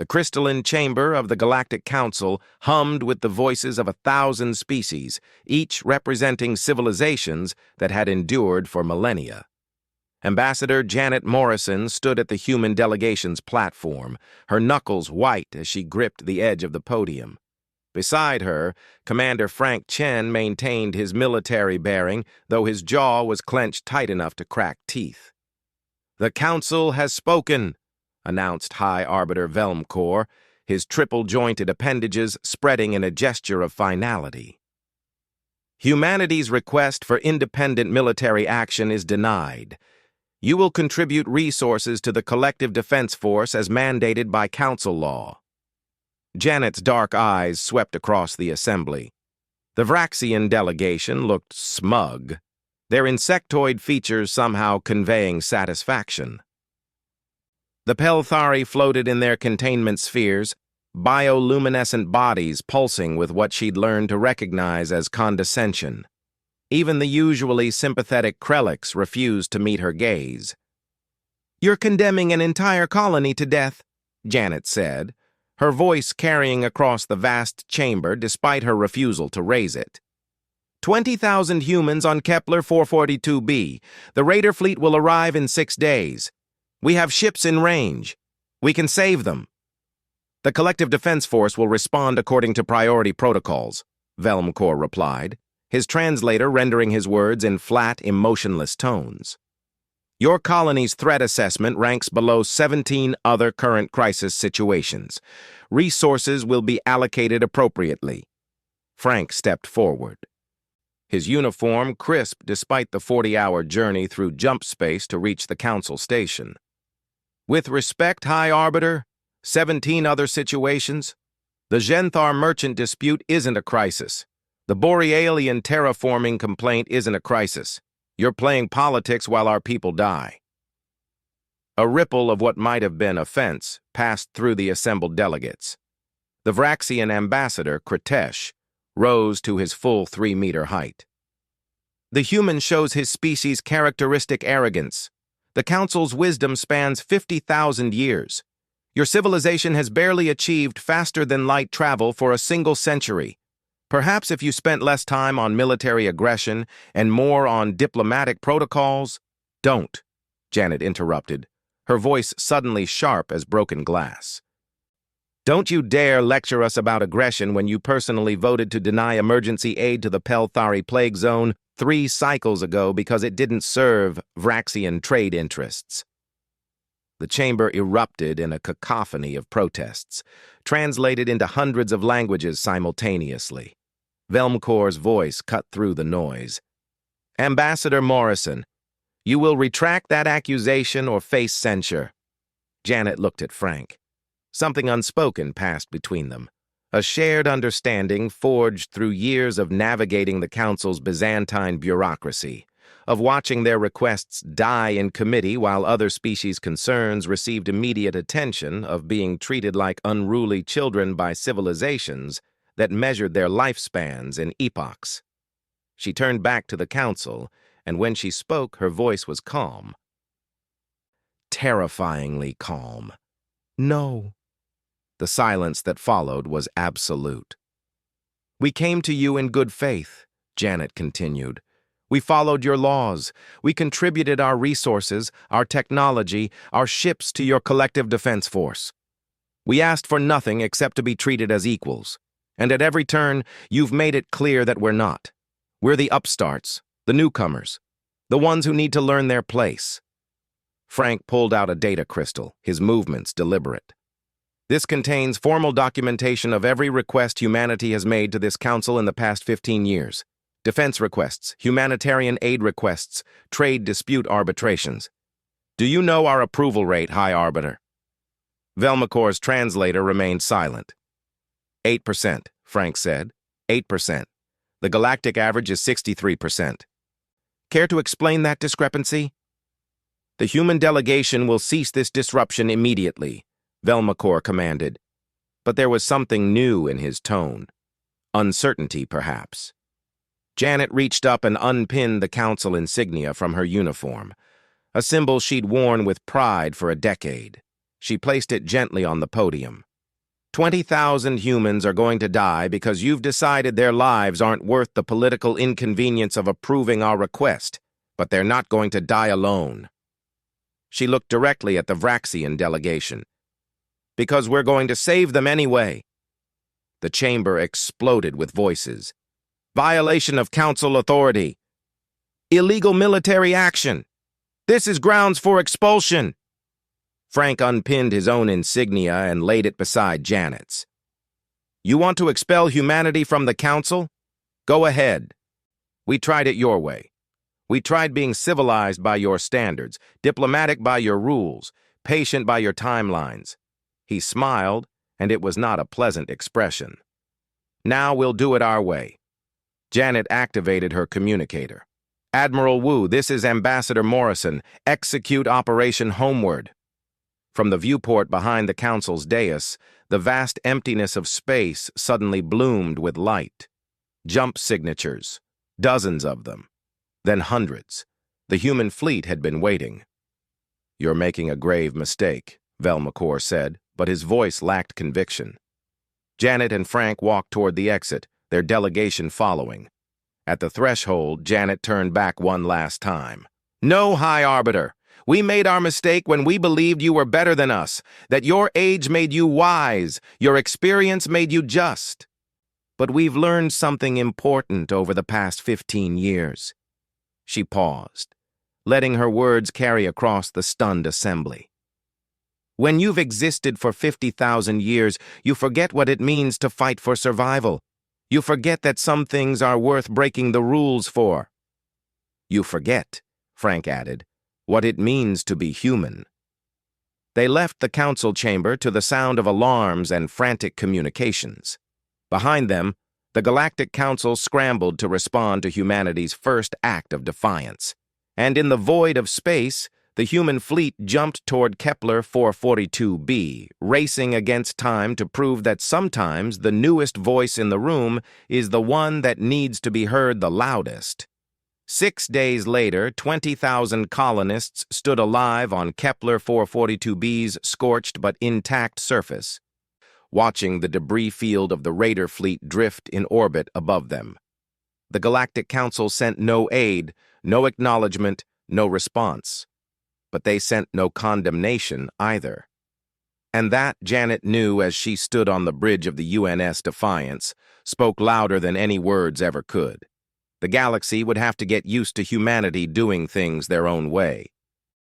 The crystalline chamber of the Galactic Council hummed with the voices of 1,000 species, each representing civilizations that had endured for millennia. Ambassador Janet Morrison stood at the human delegation's platform, her knuckles white as she gripped the edge of the podium. Beside her, Commander Frank Chen maintained his military bearing, though his jaw was clenched tight enough to crack teeth. "The Council has spoken," announced High Arbiter Velmcor, his triple-jointed appendages spreading in a gesture of finality. "Humanity's request for independent military action is denied. You will contribute resources to the Collective Defense Force as mandated by Council law." Janet's dark eyes swept across the assembly. The Vraxian delegation looked smug, their insectoid features somehow conveying satisfaction. The Pelthari floated in their containment spheres, bioluminescent bodies pulsing with what she'd learned to recognize as condescension. Even the usually sympathetic Krelliks refused to meet her gaze. "You're condemning an entire colony to death," Janet said, her voice carrying across the vast chamber despite her refusal to raise it. 20,000 humans on Kepler 442b. The Raider fleet will arrive in 6 days. We have ships in range. We can save them. The Collective Defense Force will respond according to priority protocols, Velmcor replied, his translator rendering his words in flat, emotionless tones. Your colony's threat assessment ranks below 17 other current crisis situations. Resources will be allocated appropriately. Frank stepped forward. His uniform crisp despite the 40-hour journey through jump space to reach the Council station. With respect, High Arbiter, 17 other situations. The Genthar merchant dispute isn't a crisis. The Borealian terraforming complaint isn't a crisis. You're playing politics while our people die. A ripple of what might have been offense passed through the assembled delegates. The Vraxian ambassador, Kritesh, rose to his full 3-meter height. The human shows his species' characteristic arrogance. The Council's wisdom spans 50,000 years. Your civilization has barely achieved faster-than-light travel for a single century. Perhaps if you spent less time on military aggression and more on diplomatic protocols— "Don't," Janet interrupted, her voice suddenly sharp as broken glass. "Don't you dare lecture us about aggression when you personally voted to deny emergency aid to the Pelthari plague zone 3 cycles ago because it didn't serve Vraxian trade interests." The chamber erupted in a cacophony of protests, translated into hundreds of languages simultaneously. Velmcor's voice cut through the noise. "Ambassador Morrison, you will retract that accusation or face censure." Janet looked at Frank. Something unspoken passed between them, a shared understanding forged through years of navigating the Council's Byzantine bureaucracy, of watching their requests die in committee while other species' concerns received immediate attention, of being treated like unruly children by civilizations that measured their lifespans in epochs. She turned back to the Council, and when she spoke, her voice was calm. Terrifyingly calm. "No." The silence that followed was absolute. "We came to you in good faith," Janet continued. "We followed your laws. We contributed our resources, our technology, our ships to your Collective Defense Force. We asked for nothing except to be treated as equals. And at every turn, you've made it clear that we're not. We're the upstarts, the newcomers, the ones who need to learn their place." Frank pulled out a data crystal, his movements deliberate. "This contains formal documentation of every request humanity has made to this Council in the past 15 years. Defense requests, humanitarian aid requests, trade dispute arbitrations. Do you know our approval rate, High Arbiter?" Velmcor's translator remained silent. 8%, Frank said. 8%. The galactic average is 63%. Care to explain that discrepancy? "The human delegation will cease this disruption immediately," Velmcor commanded. But there was something new in his tone. Uncertainty, perhaps. Janet reached up and unpinned the Council insignia from her uniform, a symbol she'd worn with pride for a decade. She placed it gently on the podium, 20,000 humans are going to die because you've decided their lives aren't worth the political inconvenience of approving our request, but they're not going to die alone. She looked directly at the Vraxian delegation. Because we're going to save them anyway. The chamber exploded with voices. Violation of council authority. Illegal military action. This is grounds for expulsion. Frank unpinned his own insignia and laid it beside Janet's. You want to expel humanity from the council? Go ahead. We tried it your way. We tried being civilized by your standards, diplomatic by your rules, patient by your timelines. He smiled, and it was not a pleasant expression. Now we'll do it our way. Janet activated her communicator. Admiral Wu, this is Ambassador Morrison. Execute Operation Homeward. From the viewport behind the council's dais, the vast emptiness of space suddenly bloomed with light. Jump signatures, dozens of them, then hundreds. The human fleet had been waiting. You're making a grave mistake, Velmacore said, but his voice lacked conviction. Janet and Frank walked toward the exit, their delegation following. At the threshold, Janet turned back one last time. No, High Arbiter. We made our mistake when we believed you were better than us, that your age made you wise, your experience made you just. But we've learned something important over the past 15 years. She paused, letting her words carry across the stunned assembly. When you've existed for 50,000 years, you forget what it means to fight for survival. You forget that some things are worth breaking the rules for. You forget, Frank added, what it means to be human. They left the council chamber to the sound of alarms and frantic communications. Behind them, the Galactic Council scrambled to respond to humanity's first act of defiance. And in the void of space, the human fleet jumped toward Kepler 442b, racing against time to prove that sometimes the newest voice in the room is the one that needs to be heard the loudest. 6 days later, 20,000 colonists stood alive on Kepler 442b's scorched but intact surface, watching the debris field of the Raider fleet drift in orbit above them. The Galactic Council sent no aid, no acknowledgement, no response. But they sent no condemnation either. And that, Janet knew as she stood on the bridge of the UNS Defiance, spoke louder than any words ever could. The galaxy would have to get used to humanity doing things their own way.